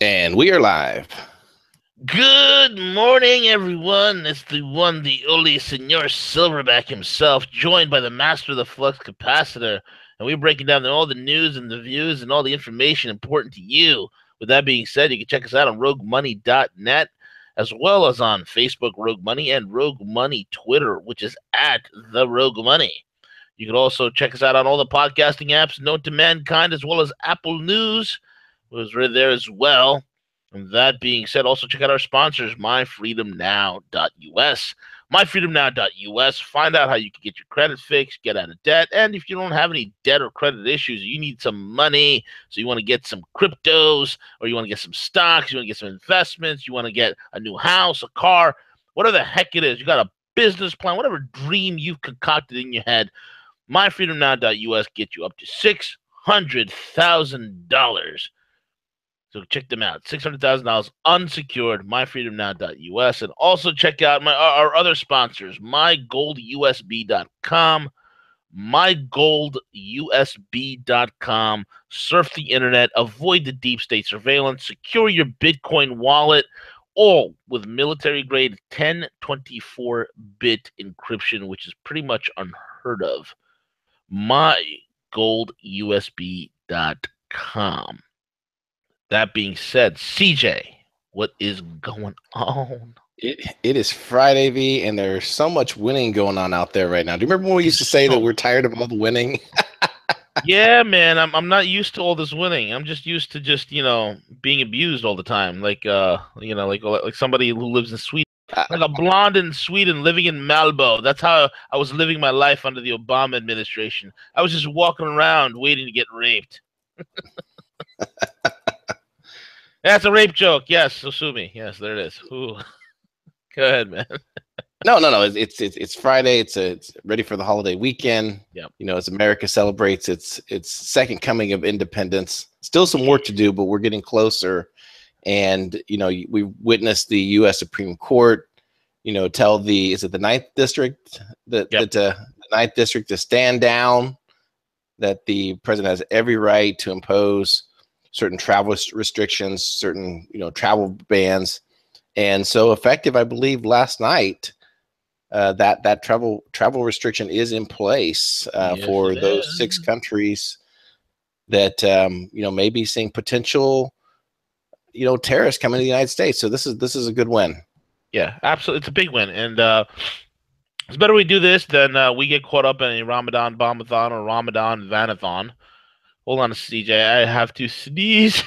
And we are live. Good morning, everyone. It's the one, the only Senor Silverback himself, joined by the master of the flux capacitor. And we're breaking down all the news and the views and all the information important to you. With that being said, you can check us out on roguemoney.net, as well as on Facebook, Rogue Money, and Rogue Money Twitter, which is at the Rogue Money. You can also check us out on all the podcasting apps known to mankind, as well as Apple News, was right there as well. And that being said, also check out our sponsors, myfreedomnow.us. Myfreedomnow.us. Find out how you can get your credit fixed, get out of debt, and if you don't have any debt or credit issues, you need some money, so you want to get some cryptos, or you want to get some stocks, you want to get some investments, you want to get a new house, a car, whatever the heck it is. You got a business plan, whatever dream you've concocted in your head, myfreedomnow.us get you up to $600,000. So check them out. $600,000 unsecured, myfreedomnow.us. And also check out our other sponsors, mygoldusb.com, mygoldusb.com. Surf the internet, avoid the deep state surveillance, secure your Bitcoin wallet, all with military grade 1024-bit encryption, which is pretty much unheard of. mygoldusb.com. That being said, CJ, what is going on? It is Friday, V, and there's so much winning going on out there right now. Do you remember when we used to say that we're tired of all the winning? Yeah, man, I'm not used to all this winning. I'm just used to being abused all the time, like like somebody who lives in Sweden, like a blonde in Sweden living in Malbo. That's how I was living my life under the Obama administration. I was just walking around waiting to get raped. That's a rape joke. Yes, so sue me. Yes, there it is. Ooh. Go ahead, man. No. It's Friday. It's ready for the holiday weekend. Yep. You know, as America celebrates its second coming of independence. Still some work to do, but we're getting closer. And you know, we witnessed the U.S. Supreme Court, you know, tell the Ninth District the Ninth District to stand down. That the president has every right to impose certain travel restrictions, certain travel bans, and so effective, I believe, last night. That travel restriction is in place Yes, for it those is. 6 countries that may be seeing potential terrorists coming to the United States. So this is a good win. Yeah, absolutely. It's a big win, and it's better we do this than we get caught up in a Ramadan bombathon or Ramadan vanathon. Hold on, CJ. I have to sneeze.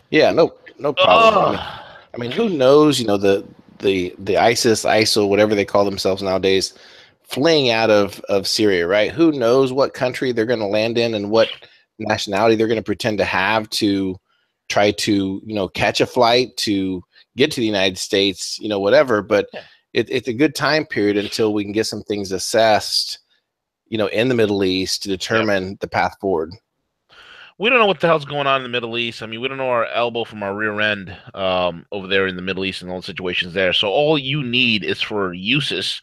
Yeah, no problem. Oh, I mean, who knows? You know, the ISIS, ISIL, whatever they call themselves nowadays, fleeing out of Syria, right? Who knows what country they're going to land in and what nationality they're going to pretend to have to try to catch a flight to get to the United States, whatever. But it's a good time period until we can get some things assessed, in the Middle East to determine the path forward. we don't know what the hell's going on in the Middle East. I mean, we don't know our elbow from our rear end over there in the Middle East and all the situations there. So all you need is for USIS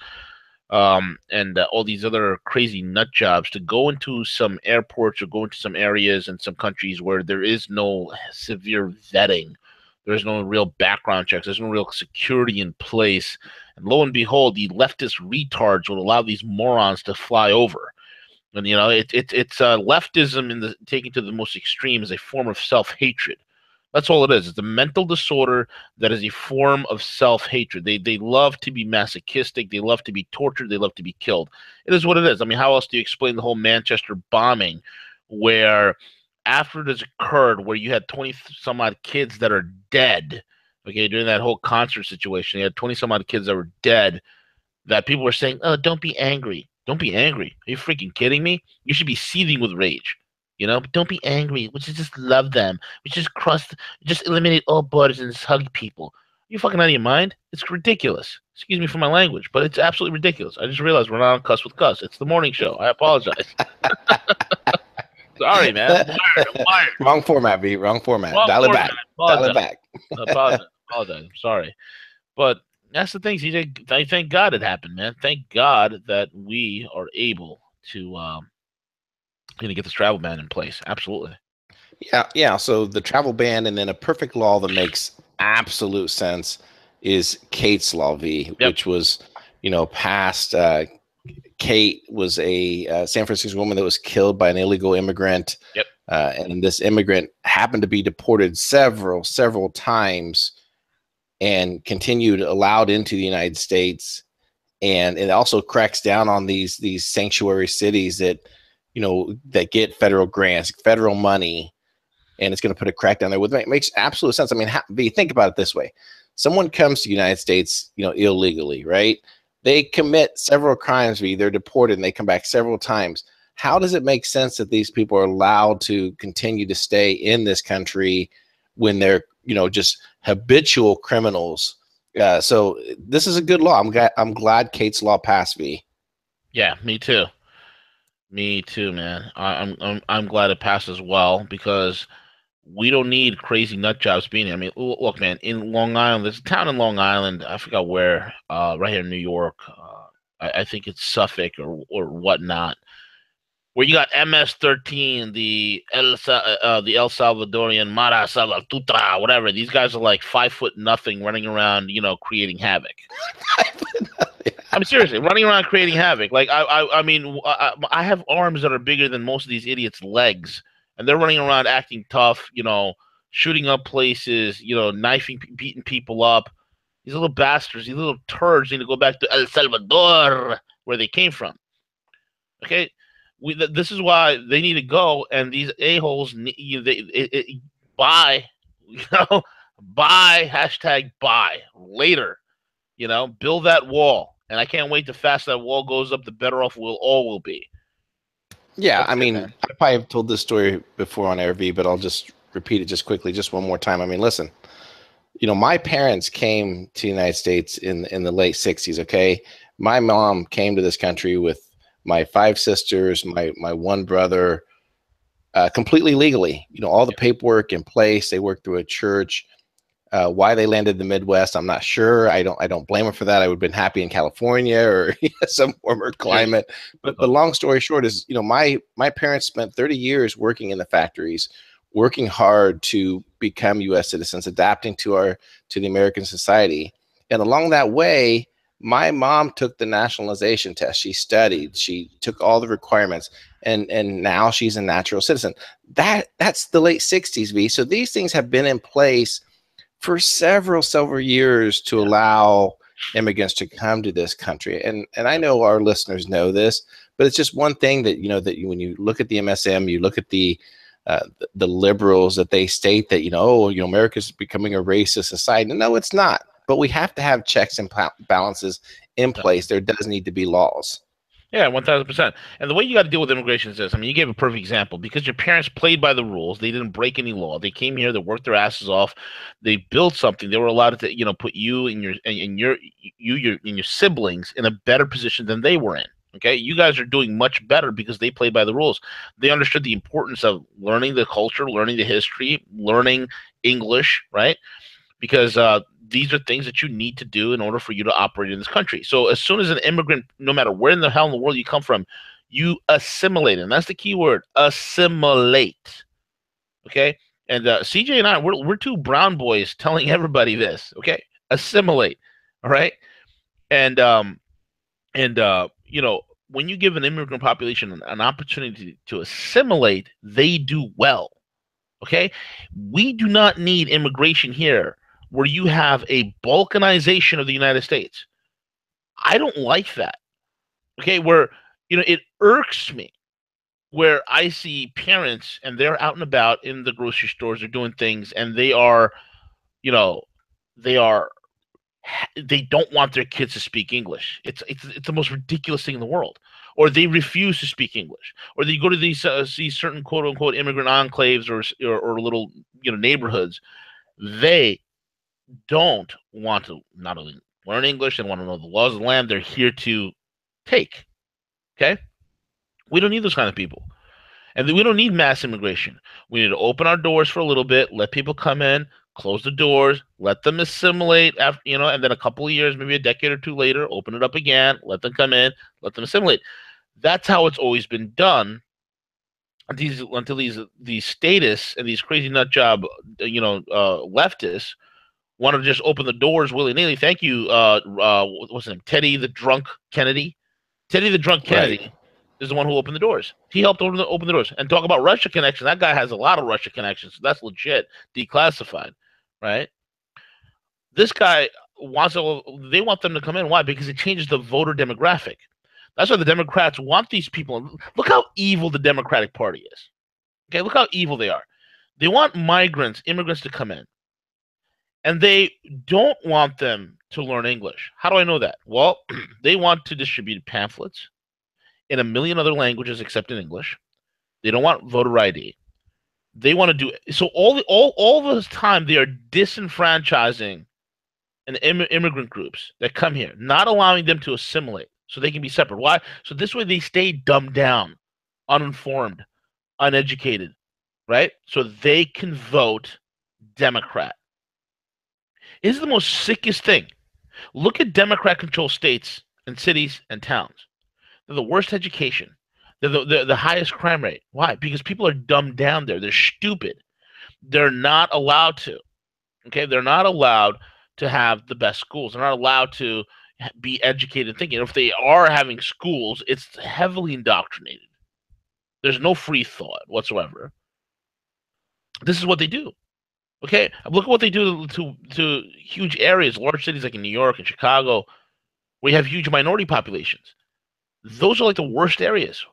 and all these other crazy nut jobs to go into some airports or go into some areas in some countries where there is no severe vetting. There's no real background checks. There's no real security in place. And lo and behold, the leftist retards will allow these morons to fly over. And it's leftism in the taken to the most extreme is a form of self-hatred. That's all it is. It's a mental disorder that is a form of self-hatred. They love to be masochistic. They love to be tortured. They love to be killed. It is what it is. I mean, how else do you explain the whole Manchester bombing, where after it has occurred, where you had 20 some odd kids that are dead, okay, during that whole concert situation, you had 20 some odd kids that were dead, that people were saying, "Oh, don't be angry. Don't be angry. Are you freaking kidding me? You should be seething with rage." But don't be angry. We should just love them. We should just eliminate all borders and just hug people. Are you fucking out of your mind? It's ridiculous. Excuse me for my language, but it's absolutely ridiculous. I just realized we're not on Cuss with Cuss. It's the morning show. I apologize. Sorry, man. I'm wired. Wrong format, B. Wrong format. Wrong Dial it format. back. I Dial apologize. it back. I apologize. I'm sorry. But that's the thing, CJ. Thank God it happened, man. Thank God that we are able to get this travel ban in place. Absolutely. Yeah. So the travel ban, and then a perfect law that makes absolute sense is Kate's Law v, Yep. which was, passed. Kate was a San Francisco woman that was killed by an illegal immigrant. Yep. And this immigrant happened to be deported several times and continued allowed into the United States. And it also cracks down on these sanctuary cities that, that get federal grants, federal money, and it's going to put a crackdown there. It makes absolute sense. I mean, think about it this way: someone comes to the United States, illegally, right? They commit several crimes, they're deported, and they come back several times. How does it make sense that these people are allowed to continue to stay in this country when they're, just habitual criminals? So this is a good law. I'm glad Kate's Law passed. Yeah, me too. Me too, man. I'm glad it passed as well, because we don't need crazy nut jobs being here. I mean, look, man, in Long Island, there's a town in Long Island. I forgot where. Right here in New York. I think it's Suffolk or whatnot, where you got MS-13, the El Salvadorian Mara Salvatrucha, whatever. These guys are like 5 foot nothing, running around, creating havoc. I'm seriously running around creating havoc. Like I mean, I have arms that are bigger than most of these idiots' legs, and they're running around acting tough, shooting up places, knifing, beating people up. These little bastards, these little turds need to go back to El Salvador, where they came from. Okay, this is why they need to go, and these a-holes buy, buy, hashtag buy later, build that wall. And I can't wait. The faster that wall goes up, the better off we'll all will be. Yeah, That's I it, mean, man. I probably have told this story before on AirV, but I'll just repeat it just quickly, just one more time. I mean, listen, my parents came to the United States in the late 60s, okay? My mom came to this country with my 5 sisters, my one brother, completely legally. All the paperwork in place. They worked through a church. Why they landed in the Midwest, I'm not sure. I don't blame them for that. I would have been happy in California or some warmer climate. But the long story short is, my parents spent 30 years working in the factories, working hard to become U.S. citizens, adapting to the American society. And along that way, my mom took the nationalization test. She studied. She took all the requirements, and now she's a natural citizen. That's the late 60s, V. So these things have been in place for several years to allow immigrants to come to this country. And I know our listeners know this, but it's just one thing that, when you look at the MSM, you look at the liberals, that they state that, America's becoming a racist society. No, it's not. But we have to have checks and balances in place. There does need to be laws. Yeah, 1,000%. And the way you got to deal with immigration is this. I mean, you gave a perfect example, because your parents played by the rules. They didn't break any law. They came here. They worked their asses off. They built something. They were allowed to, put you and your siblings in a better position than they were in. Okay, you guys are doing much better because they played by the rules. They understood the importance of learning the culture, learning the history, learning English, right? Because these are things that you need to do in order for you to operate in this country. So as soon as an immigrant, no matter where in the hell in the world you come from, you assimilate. And that's the key word, assimilate. Okay? And CJ and I, we're two brown boys telling everybody this. Okay? Assimilate. All right? And when you give an immigrant population an opportunity to assimilate, they do well. Okay? We do not need immigration here where you have a balkanization of the United States. I don't like that. Okay? Where, it irks me where I see parents and they're out and about in the grocery stores, they're doing things, and they are, you know, they are they don't want their kids to speak English. It's the most ridiculous thing in the world. Or they refuse to speak English. Or they go to these certain quote unquote immigrant enclaves or little neighborhoods. They don't want to not only learn English and want to know the laws of the land. They're here to take. Okay, we don't need those kind of people. And we don't need mass immigration. We need to open our doors for a little bit, let people come in, close the doors, let them assimilate after, and then a couple of years, maybe a decade or two later, open it up again, let them come in, let them assimilate. That's how it's always been done. these statists and these crazy nut job, leftists want to just open the doors willy nilly. Thank you, what's his name? Teddy the Drunk Kennedy. Teddy the Drunk Right. Kennedy is the one who opened the doors. He helped open the doors. And talk about Russia connection. That guy has a lot of Russia connections. So that's legit, declassified, right? This guy they want them to come in. Why? Because it changes the voter demographic. That's why the Democrats want these people. Look how evil the Democratic Party is. Okay, look how evil they are. They want immigrants to come in, and they don't want them to learn English. How do I know that? Well, they want to distribute pamphlets in a million other languages except in English. They don't want voter ID. They want to do so all this time they are disenfranchising and immigrant groups that come here, not allowing them to assimilate so they can be separate. Why? So this way they stay dumbed down, uninformed, uneducated, right? So they can vote Democrat. This is the most sickest thing. Look at Democrat-controlled states and cities and towns. They're the worst education. They're the highest crime rate. Why? Because people are dumbed down there. They're stupid. They're not allowed to. Okay, they're not allowed to have the best schools. They're not allowed to be educated thinking. If they are having schools, it's heavily indoctrinated. There's no free thought whatsoever. This is what they do. Okay, look at what they do to huge areas, large cities like in New York and Chicago, where you have huge minority populations. Those are like the worst areas,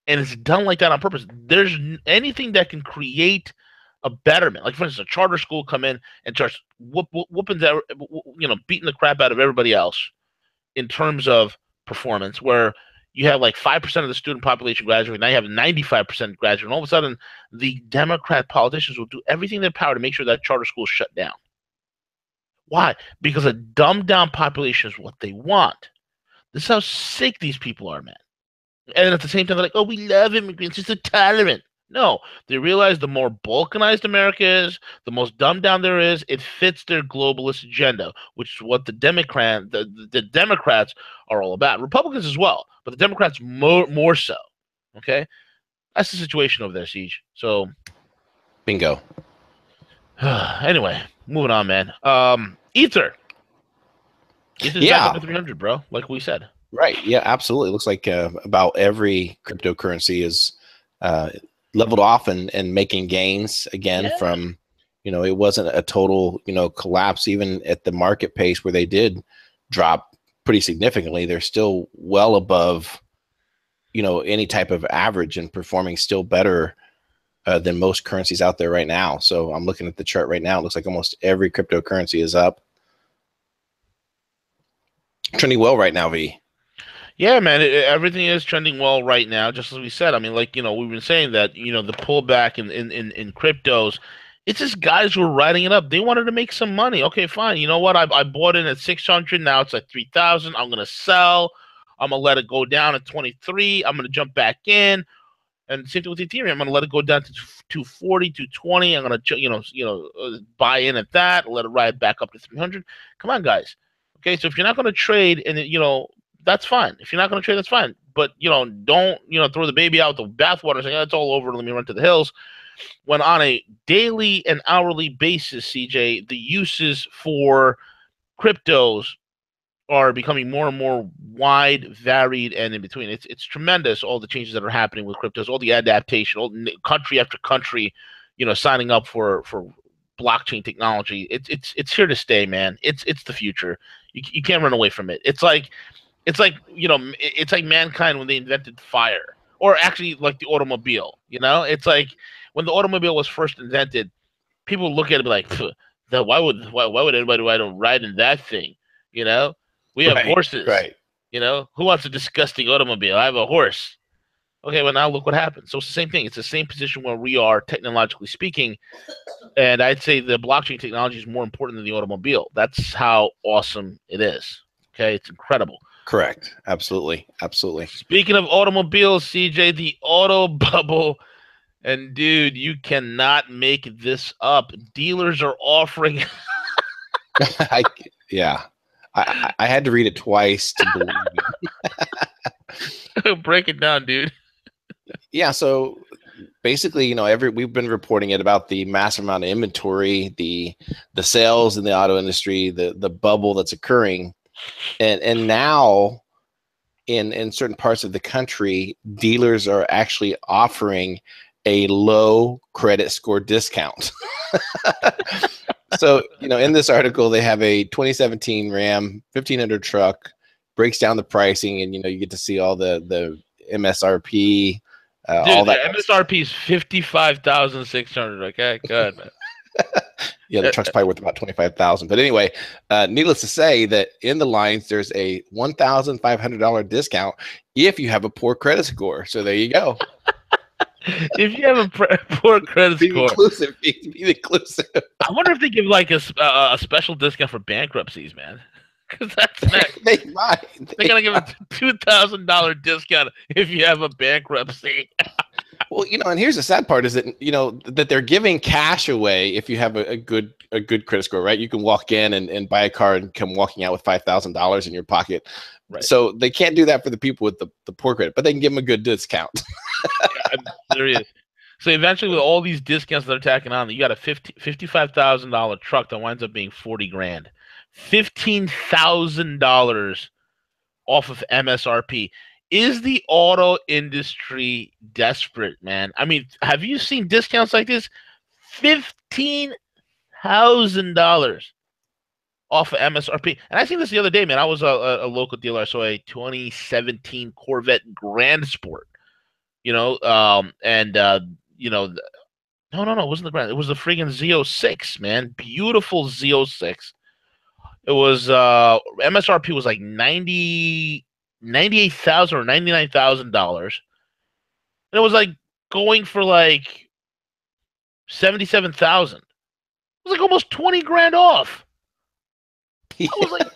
and it's done like that on purpose. There's anything that can create a betterment, like for instance, a charter school come in and starts whooping that, beating the crap out of everybody else in terms of performance, where you have like 5% of the student population graduate, now you have 95% graduate, and all of a sudden the Democrat politicians will do everything in their power to make sure that charter school is shut down. Why? Because a dumbed down population is what they want. This is how sick these people are, man. And at the same time, they're like, oh, we love immigrants, it's so tolerant. No, they realize the more balkanized America is, the most dumbed down there is, it fits their globalist agenda, which is what the Democrats are all about. Republicans as well, but the Democrats more so. Okay? That's the situation over there, Siege. So Bingo. anyway, moving on, man. Ether. Ether's back up to 300, bro, like we said. Right. Yeah, absolutely. It looks like about every cryptocurrency is leveled off and making gains again from, it wasn't a total, collapse even at the market pace where they did drop pretty significantly. They're still well above, any type of average and performing still better than most currencies out there right now. So I'm looking at the chart right now. It looks like almost every cryptocurrency is up. Trending well right now, V. Yeah, man, everything is trending well right now, just as we said. I mean, like, we've been saying that, the pullback in cryptos, it's just guys who are riding it up. They wanted to make some money. Okay, fine. You know what? I bought in at 600. Now it's at 3,000. I'm going to sell. I'm going to let it go down at 23. I'm going to jump back in. And same thing with Ethereum. I'm going to let it go down to 240, 220. I'm going to, buy in at that, let it ride back up to 300. Come on, guys. Okay, so if you're not going to trade and, that's fine. If you're not going to trade, that's fine. But, don't, throw the baby out with the bathwater saying, oh, it's all over. Let me run to the hills. When on a daily and hourly basis, CJ, the uses for cryptos are becoming more and more wide, varied, and in between. It's tremendous, all the changes that are happening with cryptos, all the adaptation, all country after country, signing up for blockchain technology. It's here to stay, man. It's the future. You can't run away from it. It's like mankind when they invented fire, or actually like the automobile. It's like when the automobile was first invented, people look at it like, why would anybody ride in that thing? We have horses. Right. Who wants a disgusting automobile? I have a horse. Okay, well now look what happened. So it's the same thing. It's the same position where we are technologically speaking, and I'd say the blockchain technology is more important than the automobile. That's how awesome it is. Okay, it's incredible. Correct. Absolutely. Absolutely. Speaking of automobiles, CJ, the auto bubble, and dude, you cannot make this up. Dealers are offering. Yeah. I had to read it twice to believe it. Break it down, dude. Yeah. So basically, we've been reporting it about the massive amount of inventory, the sales in the auto industry, the bubble that's occurring, and now in certain parts of the country, dealers are actually offering a low credit score discount. So, in this article, they have a 2017 Ram 1500 truck, breaks down the pricing, and you get to see all the MSRP. Dude, all that MSRP is 55,600. Okay, good, man. Yeah, the truck's probably worth about 25,000. But anyway, needless to say that in the lines there's a $1,500 discount if you have a poor credit score. So there you go. If you have a poor credit Be score, inclusive. Be inclusive. I wonder if they give like a special discount for bankruptcies, man. Because that's next. They might. They're gonna give a $2,000 discount if you have a bankruptcy. Well, and here's the sad part is that that they're giving cash away if you have a good credit score, right? You can walk in and buy a car and come walking out with $5,000 in your pocket. Right. So they can't do that for the people with the poor credit, but they can give them a good discount. I'm serious. So eventually, with all these discounts that are tacking on, you got a $55,000 truck that winds up being $40,000, $15,000 off of MSRP. Is the auto industry desperate, man? I mean, have you seen discounts like this? $15,000 off of MSRP. And I seen this the other day, man. I was a local dealer. I saw a 2017 Corvette Grand Sport. No, it wasn't the Grand. It was the friggin' Z06, man. Beautiful Z06. It was MSRP was like $98,000 or $99,000, and it was like going for like $77,000. It was like almost $20,000 off. Yeah. I was like,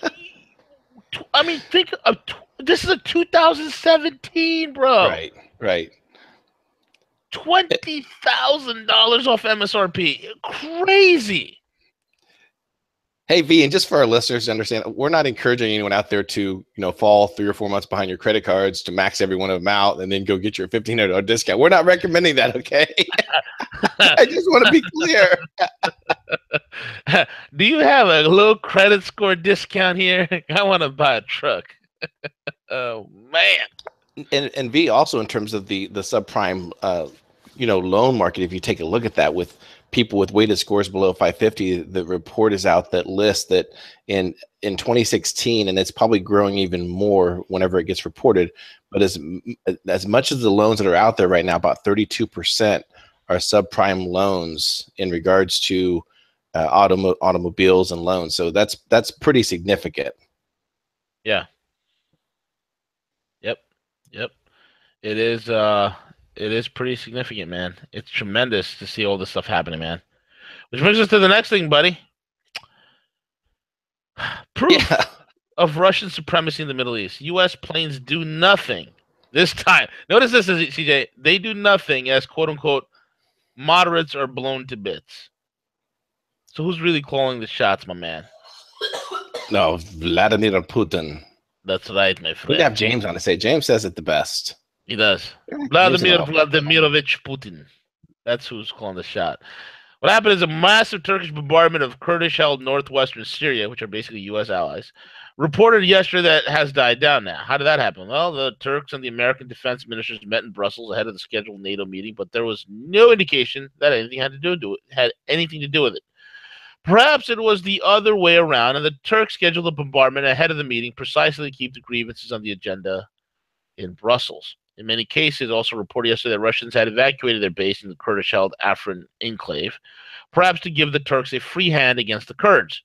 I mean, think of this is a 2017, bro. Right. $20,000 off MSRP. Crazy. Hey, V, and just for our listeners to understand, we're not encouraging anyone out there to, fall 3 or 4 months behind your credit cards to max every one of them out and then go get your $1,500 discount. We're not recommending that, okay? I just want to be clear. Do you have a low credit score discount here? I want to buy a truck. Oh, man. And V, also in terms of the subprime, loan market, if you take a look at that with people with weighted scores below 550, the report is out that lists that in 2016, and it's probably growing even more whenever it gets reported, but as much as the loans that are out there right now, about 32% are subprime loans in regards to automobiles and loans. So that's pretty significant. Yeah. Yep. It is pretty significant, man. It's tremendous to see all this stuff happening, man. Which brings us to the next thing, buddy. Proof of Russian supremacy in the Middle East. U.S. planes do nothing this time. Notice this, CJ. They do nothing as, quote-unquote, moderates are blown to bits. So who's really calling the shots, my man? No, Vladimir Putin. That's right, my friend. We'd have James on to say. James says it the best. He does. Vladimir Vladimirovich Putin. That's who's calling the shot. What happened is a massive Turkish bombardment of Kurdish-held northwestern Syria, which are basically U.S. allies, reported yesterday that has died down now. How did that happen? Well, the Turks and the American defense ministers met in Brussels ahead of the scheduled NATO meeting, but there was no indication that anything had anything to do with it. Perhaps it was the other way around, and the Turks scheduled the bombardment ahead of the meeting precisely to keep the grievances on the agenda in Brussels. In many cases, also reported yesterday that Russians had evacuated their base in the Kurdish-held Afrin enclave, perhaps to give the Turks a free hand against the Kurds.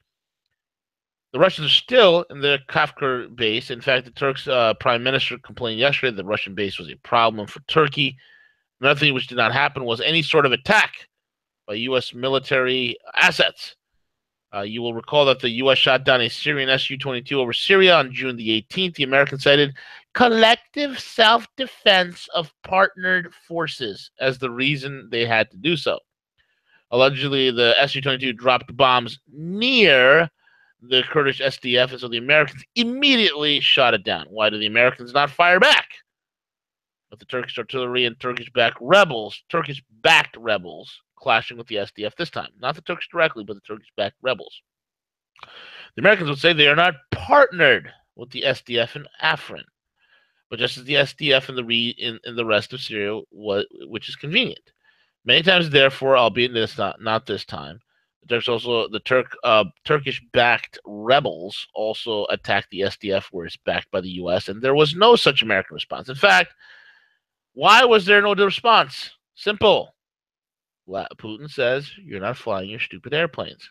The Russians are still in the Kafkar base. In fact, the Turks' prime minister complained yesterday that the Russian base was a problem for Turkey. Another thing which did not happen was any sort of attack by U.S. military assets. You will recall that the U.S. shot down a Syrian Su-22 over Syria on June the 18th. The Americans cited collective self-defense of partnered forces as the reason they had to do so. Allegedly, the Su-22 dropped bombs near the Kurdish SDF, and so the Americans immediately shot it down. Why do the Americans not fire back? with the Turkish artillery and Turkish-backed rebels clashing with the SDF this time. Not the Turks directly, but the Turkish-backed rebels. The Americans would say they are not partnered with the SDF in Afrin, but just as the SDF in the rest of Syria, which is convenient. Many times, therefore, albeit not this time, the Turkish-backed rebels also attacked the SDF, where it's backed by the U.S., and there was no such American response. In fact, why was there no response? Simple. Putin says, "You're not flying your stupid airplanes."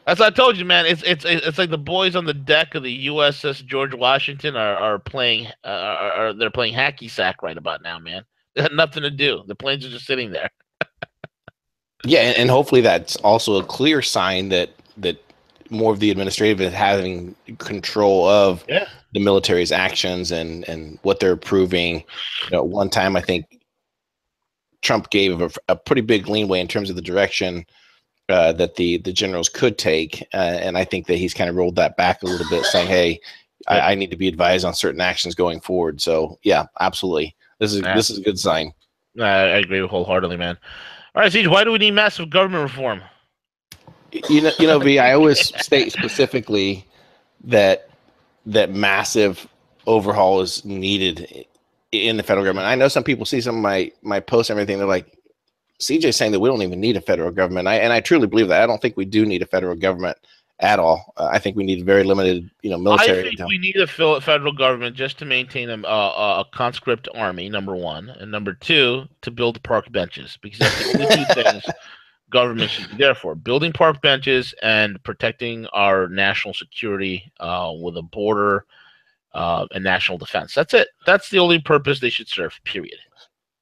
As I told you, man, it's like the boys on the deck of the USS George Washington are playing they're playing hacky sack right about now, man. They had nothing to do. The planes are just sitting there. Yeah, and hopefully that's also a clear sign that more of the administrative is having control of the military's actions and what they're approving. One time I think Trump gave a pretty big leeway in terms of the direction that the generals could take, and I think that he's kind of rolled that back a little bit, saying, "Hey, I need to be advised on certain actions going forward." So, yeah, absolutely, this is a good sign. I agree wholeheartedly, man. All right, Siege, why do we need massive government reform? V, I always state specifically that massive overhaul is needed in the federal government. I know some people see some of my posts and everything. They're like, CJ's saying that we don't even need a federal government. And I truly believe that. I don't think we do need a federal government at all. I think we need very limited, military. I think we need a federal government just to maintain a conscript army, number one, and number two, to build park benches, because that's the only two things government should be there for: building park benches and protecting our national security with a border and national defense. That's it. That's the only purpose they should serve. Period.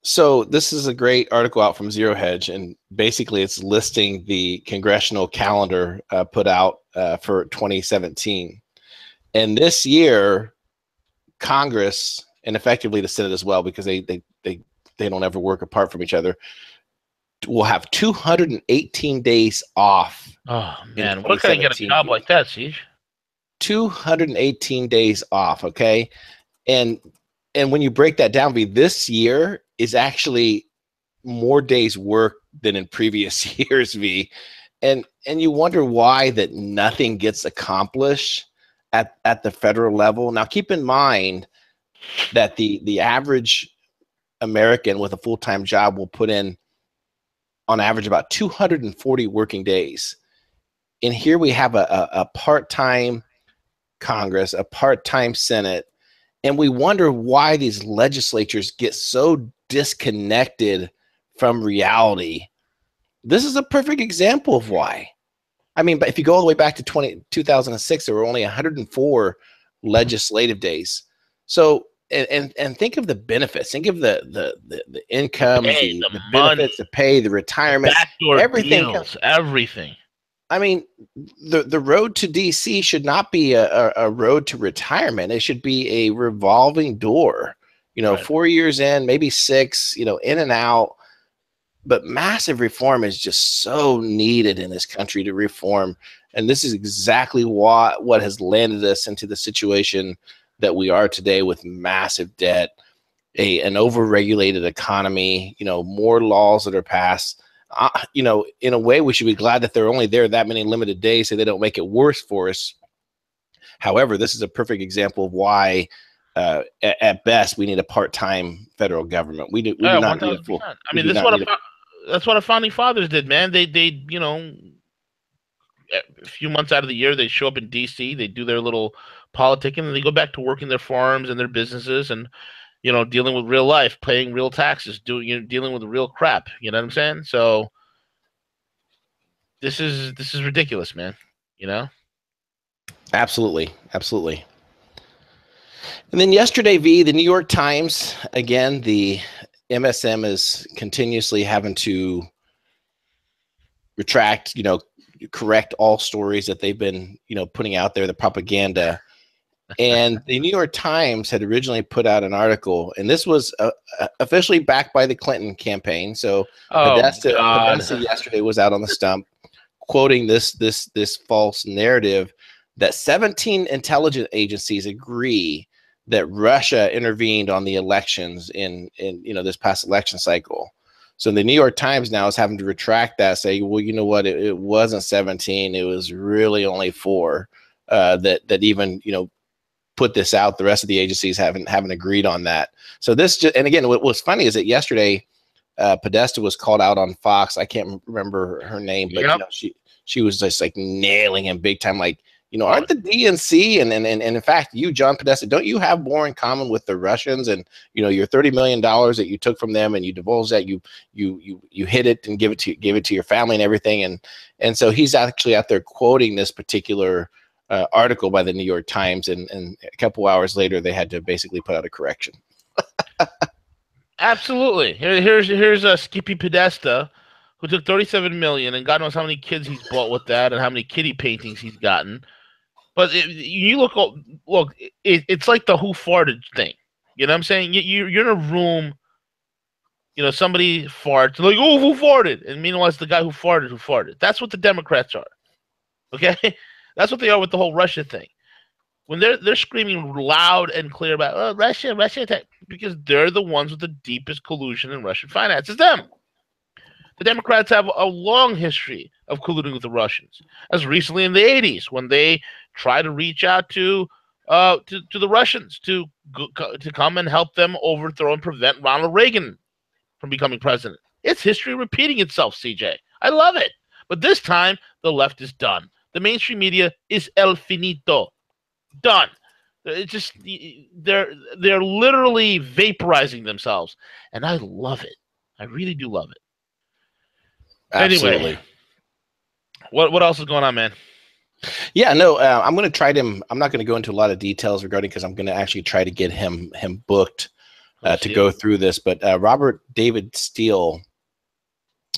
So this is a great article out from Zero Hedge, and basically it's listing the congressional calendar put out for 2017. And this year, Congress, and effectively the Senate as well, because they don't ever work apart from each other, will have 218 days off. Oh man, what can I get a job like that, Siege? 218 days off, okay? And when you break that down, this year is actually more days work than in previous years, V. And you wonder why that nothing gets accomplished at the federal level. Now, keep in mind that the average American with a full-time job will put in, on average, about 240 working days. And here we have a part-time Congress, a part-time Senate, and we wonder why these legislatures get so disconnected from reality. This is a perfect example of why. I mean, but if you go all the way back to 2006, there were only 104 legislative days. So, and think of the benefits. Think of the income, the benefits, the pay, the retirement, everything. Everything. I mean, the road to DC should not be a road to retirement. It should be a revolving door. Right. 4 years in, maybe 6. In and out. But massive reform is just so needed in this country to reform, and this is exactly what has landed us into the situation that we are today, with massive debt, an overregulated economy. More laws that are passed. In a way, we should be glad that they're only there that many limited days, so they don't make it worse for us. However, this is a perfect example of why, at best, we need a part-time federal government. We do not need a full. I mean, that's what our founding fathers did, man. They a few months out of the year, they show up in DC, they do their little politicking, and they go back to working their farms and their businesses, and dealing with real life, paying real taxes, dealing with real crap. You know what I'm saying? So this is ridiculous, man. Absolutely. And then yesterday, V, the New York Times, again, the MSM is continuously having to retract, correct all stories that they've been, putting out there, the propaganda. And the New York Times had originally put out an article, and this was officially backed by the Clinton campaign. So Podesta yesterday was out on the stump, quoting this false narrative that 17 intelligence agencies agree that Russia intervened on the elections in this past election cycle. So the New York Times now is having to retract that, say, well, you know what, it wasn't 17, it was really only 4 that even put this out. The rest of the agencies haven't agreed on that. So this just, and again, what was funny is that yesterday, Podesta was called out on Fox. I can't remember her name, but Yep. she was just like nailing him big time. Like, aren't the DNC and in fact, you, John Podesta, don't you have more in common with the Russians? And your $30 million that you took from them and you divulged that you hid it and gave it to your family and everything. And so he's actually out there quoting this particular article by the New York Times, and a couple hours later they had to basically put out a correction. Absolutely. Here's Skippy Podesta, who took $37 million, and God knows how many kids he's bought with that, and how many kitty paintings he's gotten. But you look, it's like the who farted thing. You know what I'm saying? You're in a room, somebody farts, like, oh, who farted? And meanwhile, it's the guy who farted. That's what the Democrats are. Okay? That's what they are with the whole Russia thing. When they're screaming loud and clear about Russia attack, because they're the ones with the deepest collusion in Russian finance. It's them. The Democrats have a long history of colluding with the Russians, as recently in the 80s when they tried to reach out to the Russians to come and help them overthrow and prevent Ronald Reagan from becoming president. It's history repeating itself, CJ. I love it. But this time, the left is done. The mainstream media is el finito. Done. It's just they're literally vaporizing themselves, and I love it. I really do love it. Absolutely. Anyway, what else is going on, man? Yeah, no, I'm going to try to. I'm not going to go into a lot of details regarding, because I'm going to actually try to get him booked to go through this. But Robert David Steele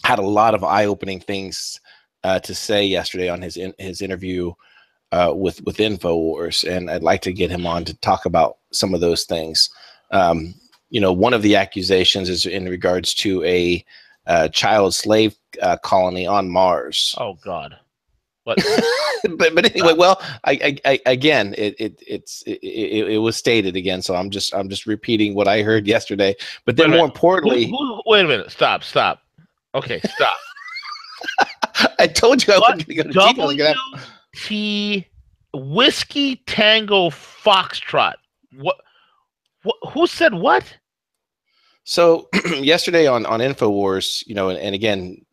had a lot of eye-opening things to say yesterday on his interview with InfoWars, and I'd like to get him on to talk about some of those things. One of the accusations is in regards to a child slave colony on Mars. Oh God! What? but anyway, well, I again, it was stated again, so I'm just repeating what I heard yesterday. But then more importantly, wait a minute, stop. Okay, stop. I told you I wasn't going to go into details. T Whiskey Tango Foxtrot. What? Who said what? So yesterday on InfoWars, and again,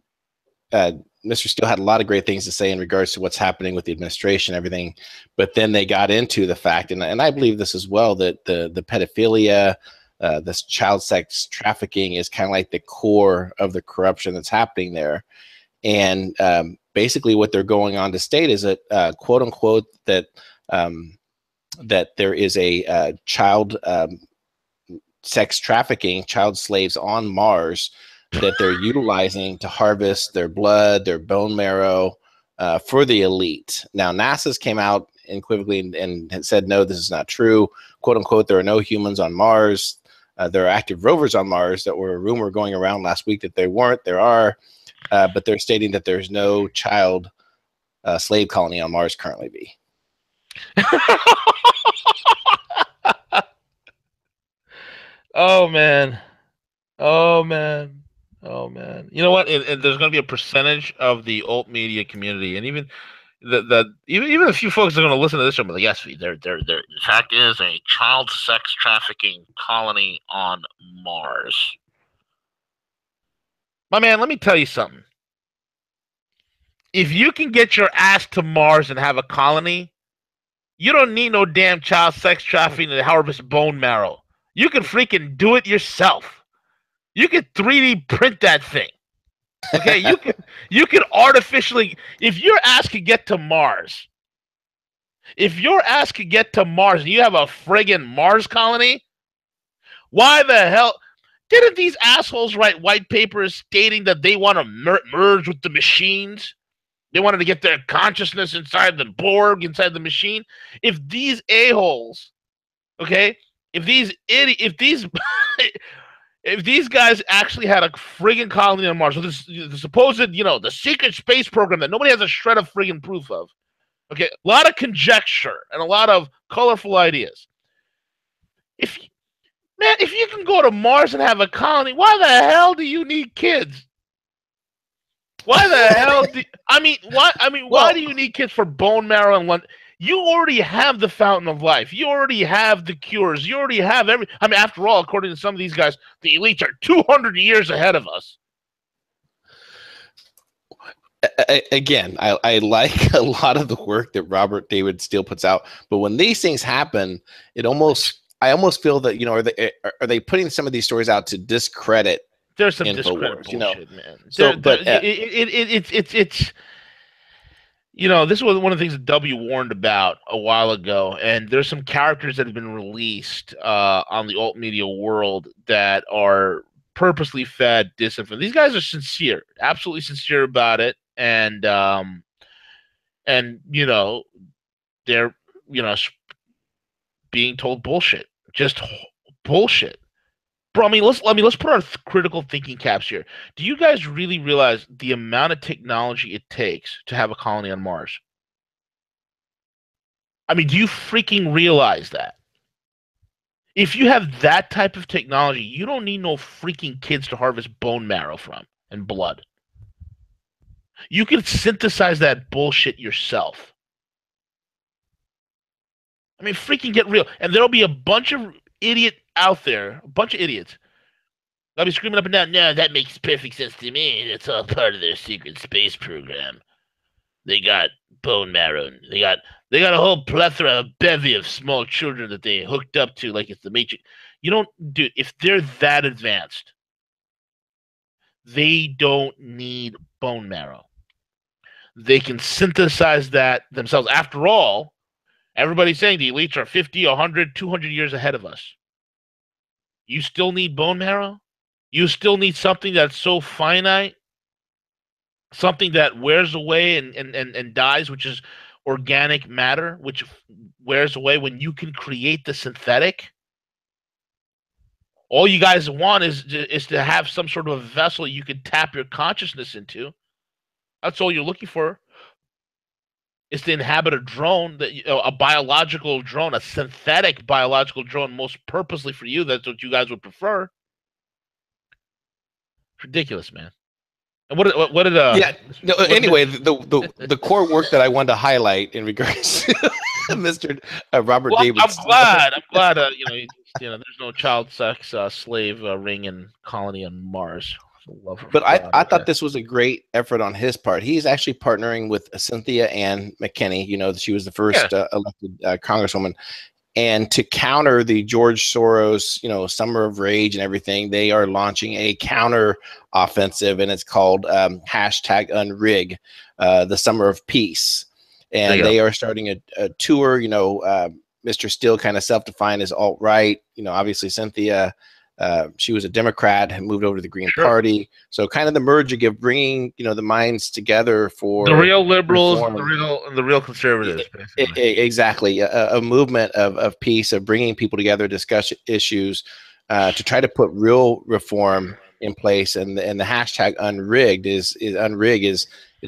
Mr. Steele had a lot of great things to say in regards to what's happening with the administration and everything, but then they got into the fact, and I believe this as well, that the pedophilia, this child sex trafficking is kind of like the core of the corruption that's happening there. And basically what they're going on to state is that, quote unquote, that there is a child sex trafficking, child slaves on Mars that they're utilizing to harvest their blood, their bone marrow for the elite. Now, NASA's came out unequivocally and said, no, this is not true. Quote unquote, there are no humans on Mars. There are active rovers on Mars that were a rumor going around last week that they weren't. There are. But they're stating that there's no child slave colony on Mars currently, B. Oh, man. You know what? There's going to be a percentage of the alt media community, and even even a few folks are going to listen to this show, but like, yes, the fact is a child sex trafficking colony on Mars. My man, let me tell you something. If you can get your ass to Mars and have a colony, you don't need no damn child sex trafficking to harvest bone marrow. You can freaking do it yourself. You can 3D print that thing. Okay, you can artificially, if your ass could get to Mars, and you have a friggin' Mars colony, why the hell didn't these assholes write white papers stating that they want to merge with the machines? They wanted to get their consciousness inside the Borg, inside the machine. If these a-holes, okay, if these guys actually had a friggin' colony on Mars, so the supposed, the secret space program that nobody has a shred of friggin' proof of, okay, a lot of conjecture and a lot of colorful ideas. If man, if you can go to Mars and have a colony, why the hell do you need kids? Why the hell do why Well, do you need kids for bone marrow and lung? You already have the fountain of life. You already have the cures. You already have after all, according to some of these guys, the elites are 200 years ahead of us. again, I like a lot of the work that Robert David Steele puts out, but when these things happen, I almost feel that, are they putting some of these stories out to discredit There's some InfoWars, discredit bullshit, man. So, It's this was one of the things that W warned about a while ago, and there's some characters that have been released on the alt media world that are purposely fed disinformation. These guys are sincere, absolutely sincere about it, and they're being told bullshit, just bullshit. Bro, let's put our critical thinking caps here. Do you guys really realize the amount of technology it takes to have a colony on Mars? I mean, do you freaking realize that? If you have that type of technology, you don't need no freaking kids to harvest bone marrow from and blood. You can synthesize that bullshit yourself. I mean, freaking get real. And there'll be a bunch of idiot out there, a bunch of idiots. They'll be screaming up and down, no, that makes perfect sense to me. It's all part of their secret space program. They got bone marrow. They got a whole plethora, a bevy of small children that they hooked up to like it's the Matrix. You don't, dude, if they're that advanced, they don't need bone marrow. They can synthesize that themselves. After all, everybody's saying the elites are 50, 100, 200 years ahead of us. You still need bone marrow? You still need something that's so finite, something that wears away and dies, which is organic matter, which wears away when you can create the synthetic. All you guys want is to have some sort of a vessel you can tap your consciousness into. That's all you're looking for. Is to inhabit a drone, a biological drone, a synthetic biological drone, most purposely for you. That's what you guys would prefer. It's ridiculous, man. And what did anyway, the core work that I wanted to highlight in regards to Mr. Robert David. I'm glad. There's no child sex slave ring and colony on Mars. But I thought this was a great effort on his part. He's actually partnering with Cynthia Ann McKinney. She was the first elected congresswoman. And to counter the George Soros, Summer of Rage and everything, they are launching a counter offensive, and it's called #Unrig, the Summer of Peace. And they are starting a tour. Mr. Steele kind of self-defined as alt-right. Obviously Cynthia, she was a Democrat and moved over to the Green Party. So kind of the merging of bringing, the minds together for the real liberals and the real conservatives. Exactly. A movement of peace, of bringing people together, discuss issues, to try to put real reform in place. And the #unrigged is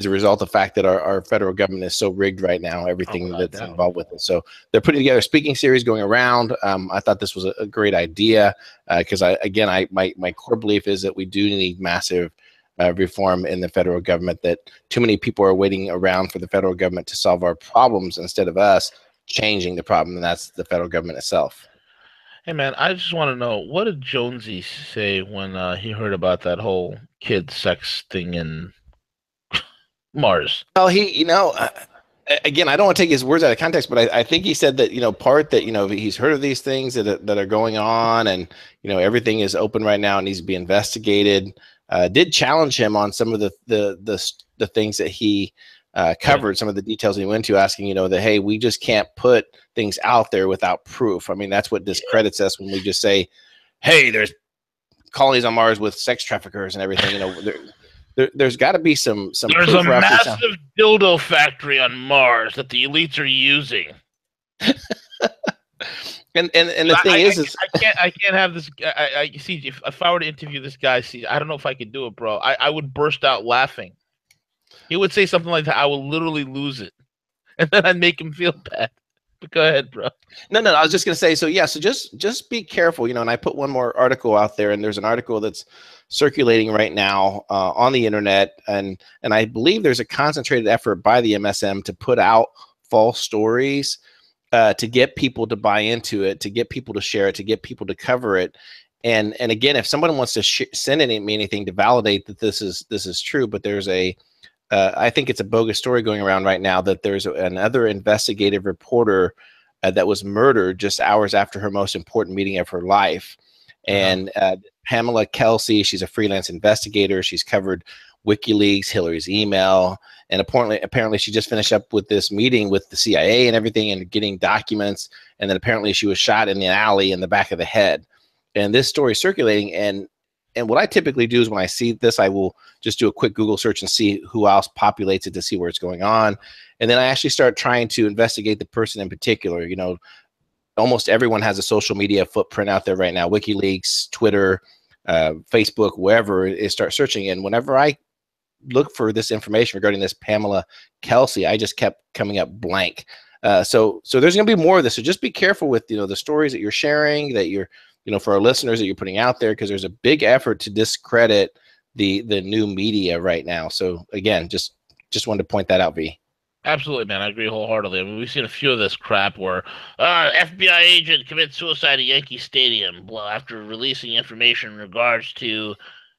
a result of the fact that our federal government is so rigged right now, everything that's involved with it. So they're putting together a speaking series going around. I thought this was a great idea because my core belief is that we do need massive reform in the federal government, that too many people are waiting around for the federal government to solve our problems instead of us changing the problem, and that's the federal government itself. Hey, man, I just want to know, what did Jonesy say when he heard about that whole kid sex thing in Mars? Well, again, I don't want to take his words out of context, but I think he said that, he's heard of these things that are going on, and, everything is open right now and needs to be investigated. Did challenge him on some of the things that he covered, some of the details he went to, asking, that, hey, we just can't put things out there without proof. I mean, that's what discredits us when we just say, hey, there's colonies on Mars with sex traffickers and everything. There's got to be some. There's a massive dildo factory on Mars that the elites are using. And the thing is I can't have this. I see, if I were to interview this guy, I don't know if I could do it, bro. I would burst out laughing. He would say something like that. I will literally lose it, and then I'd make him feel bad. But go ahead, bro. No, I was just going to say, so yeah, so just be careful, and I put one more article out there, and there's an article that's circulating right now on the internet, and I believe there's a concentrated effort by the MSM to put out false stories to get people to buy into it, to get people to share it, to get people to cover it. And again, if someone wants to send me anything to validate that this is true, but there's I think it's a bogus story going around right now that there's another investigative reporter that was murdered just hours after her most important meeting of her life. And Pamela Kelsey, she's a freelance investigator. She's covered WikiLeaks, Hillary's email, and apparently she just finished up with this meeting with the CIA and everything and getting documents. And then apparently she was shot in the alley in the back of the head. And this story is circulating. And what I typically do is when I see this, I will just do a quick Google search and see who else populates it to see where it's going on. And then I actually start trying to investigate the person in particular. Almost everyone has a social media footprint out there right now. WikiLeaks, Twitter, Facebook, wherever, is start searching. And whenever I look for this information regarding this Pamela Kelsey, I just kept coming up blank. So there's going to be more of this. So just be careful with, the stories that you're sharing, that you're, for our listeners that you're putting out there, because there's a big effort to discredit the new media right now. So again, just wanted to point that out, V. Absolutely, man. I agree wholeheartedly. I mean, we've seen a few of this crap where FBI agent commits suicide at Yankee Stadium after releasing information in regards to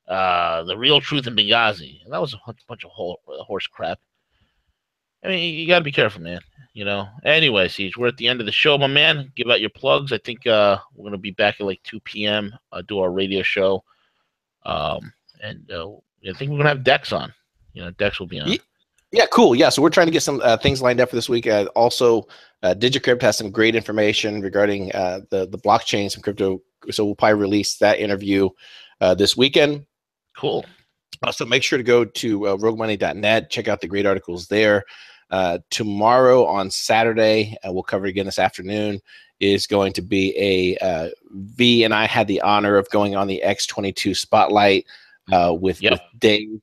the real truth in Benghazi. And that was a bunch of horse crap. I mean, you got to be careful, man. Anyway, Siege, we're at the end of the show, my man. Give out your plugs. I think we're going to be back at like 2 p.m. Do our radio show. I think we're going to have Dex on. Dex will be on. Yeah, cool. Yeah, so we're trying to get some things lined up for this week. Also, DigiCrypt has some great information regarding the blockchain, some crypto. So we'll probably release that interview this weekend. Cool. So make sure to go to roguemoney.net. Check out the great articles there. Tomorrow on Saturday, we'll cover it again this afternoon, is going to be V and I had the honor of going on the X22 Spotlight with Dave.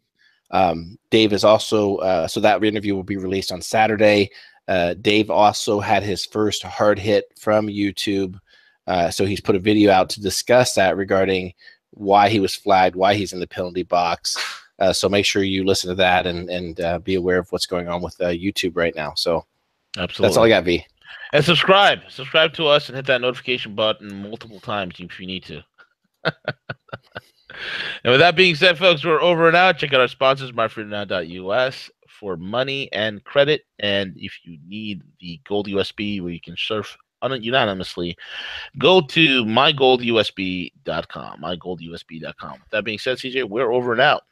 Dave is also, so that interview will be released on Saturday. Dave also had his first hard hit from YouTube. So he's put a video out to discuss that regarding why he was flagged, why he's in the penalty box. So make sure you listen to that and be aware of what's going on with YouTube right now. So absolutely, that's all I got, V. And subscribe to us and hit that notification button multiple times if you need to. And with that being said, folks, we're over and out. Check out our sponsors, myfreedomnow.us, for money and credit. And if you need the gold USB where you can surf unanimously, go to mygoldusb.com. Mygoldusb.com. With that being said, CJ, we're over and out.